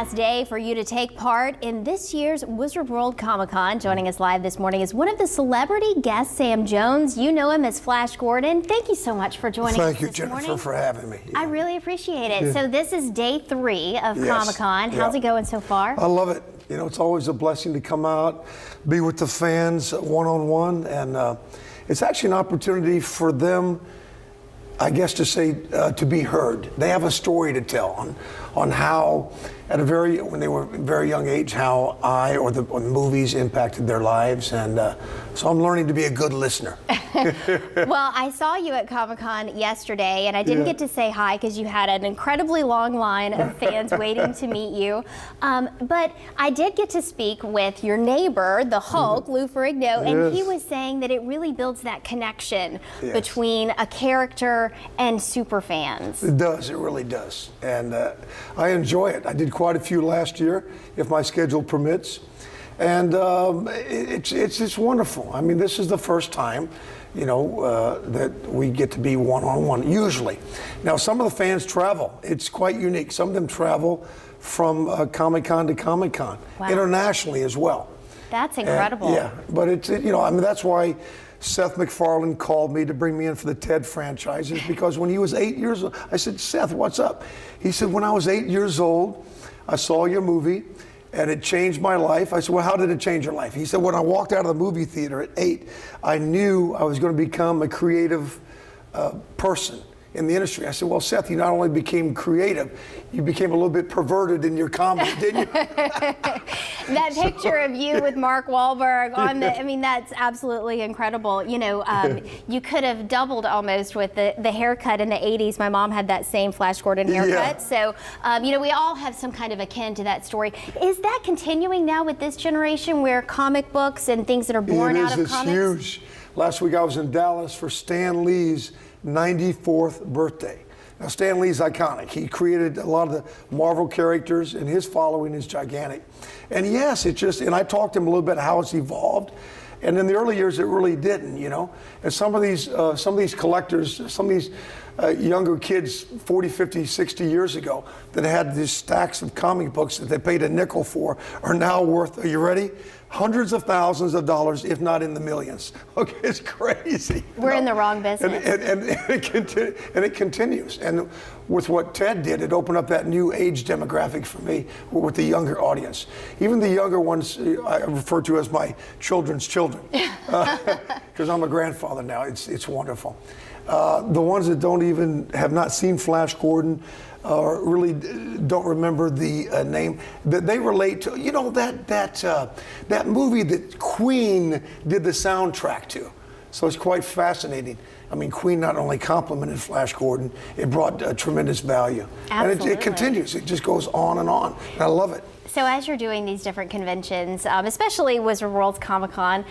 last day for you to take part in this year's Wizard World Comic Con. Joining us live this morning is one of the celebrity guests, Sam Jones. You know him as Flash Gordon. Thank you so much for joining us Thank you, this Jennifer, morning. for having me. I really appreciate it. Yeah. So this is day 3 of Yes. Comic Con. How's it going so far? I love it. You know, it's always a blessing to come out, be with the fans one-on-one, and it's actually an opportunity for them, I guess, to say, to be heard. They have a story to tell on how, when they were a very young age, how or the movies impacted their lives, and so I'm learning to be a good listener. Well, I saw you at Comic-Con yesterday, and I didn't get to say hi because you had an incredibly long line of fans waiting to meet you. But I did get to speak with your neighbor, the Hulk, Lou Ferrigno, and he was saying that it really builds that connection between a character and super fans. It does, it really does. And I enjoy it. I did quite a few last year, if my schedule permits. And it's wonderful. I mean, this is the first time, you know, that we get to be one-on-one, usually. Now, some of the fans travel. It's quite unique. Some of them travel from Comic-Con to Comic-Con, internationally as well. That's incredible. And, yeah, but it's, you know, I mean, that's why Seth MacFarlane called me to bring me in for the Ted franchise, is because when he was 8 years old, I said, Seth, what's up? He said, when I was 8 years old, I saw your movie, and it changed my life. I said, well, how did it change your life? He said, when I walked out of the movie theater at 8, I knew I was going to become a creative person in the industry. I said, well, Seth, you not only became creative, you became a little bit perverted in your comedy, didn't you? That picture of you with Mark Wahlberg on the, I mean, that's absolutely incredible. You know, you could have doubled almost with the haircut in the 80s. My mom had that same Flash Gordon haircut. So, you know, we all have some kind of akin to that story. Is that continuing now with this generation where comic books and things that are born out of comics? It is. It's huge. Last week I was in Dallas for Stan Lee's 94th birthday. Now, Stan Lee's iconic. He created a lot of the Marvel characters, and his following is gigantic. And yes, it just, and I talked to him a little bit how it's evolved. And in the early years, it really didn't, you know. And some of these collectors, some of these younger kids 40, 50, 60 years ago that had these stacks of comic books that they paid a nickel for are now worth, are you ready? Hundreds of thousands of dollars, if not in the millions. Okay, it's crazy. We're in the wrong business. And it continues. And with what Ted did, it opened up that new age demographic for me with the younger audience. Even the younger ones I refer to as my children's children, because I'm a grandfather now. It's wonderful. The ones that have not seen Flash Gordon, or really don't remember the name, that they relate to, you know, that movie that Queen did the soundtrack to. So it's quite fascinating. I mean, Queen not only complimented Flash Gordon, it brought tremendous value. Absolutely. And it continues. It just goes on. And I love it. So as you're doing these different conventions, especially Wizard World's Comic Con,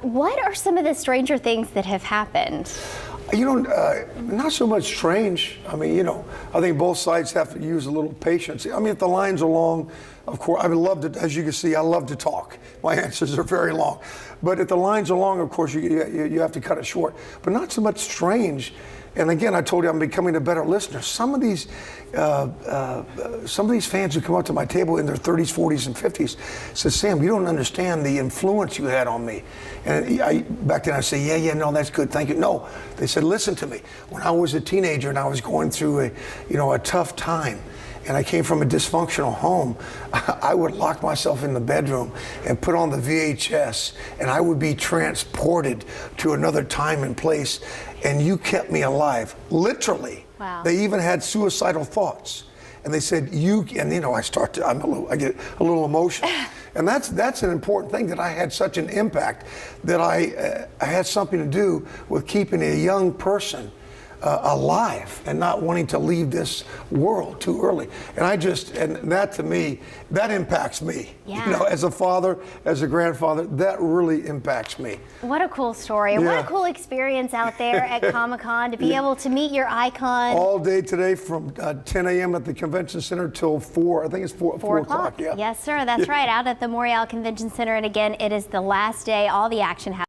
what are some of the stranger things that have happened? You know, not so much strange. I mean, you know, I think both sides have to use a little patience. I mean, if the lines are long, of course, I would love to, as you can see, I love to talk. My answers are very long. But if the lines are long, of course, you have to cut it short. But not so much strange. And again, I told you I'm becoming a better listener. Some of these fans who come up to my table in their 30s, 40s, and 50s said, Sam, you don't understand the influence you had on me. And back then I say, yeah, no, that's good, thank you. No, they said, listen to me. When I was a teenager and I was going through a tough time, and I came from a dysfunctional home, I would lock myself in the bedroom and put on the VHS, and I would be transported to another time and place, and you kept me alive, literally. Wow. They even had suicidal thoughts. And they said, and you know, I get a little emotional. And that's an important thing, that I had such an impact, that I had something to do with keeping a young person alive and not wanting to leave this world too early. And that to me, that impacts me. Yeah. You know, as a father, as a grandfather, that really impacts me. What a cool story. What a cool experience out there at Comic-Con to be able to meet your icon. All day today from 10 a.m. at the convention center till 4, I think it's 4 o'clock. Yeah. Yes, sir, that's right, out at the Montreal Convention Center. And again, it is the last day. All the action happens.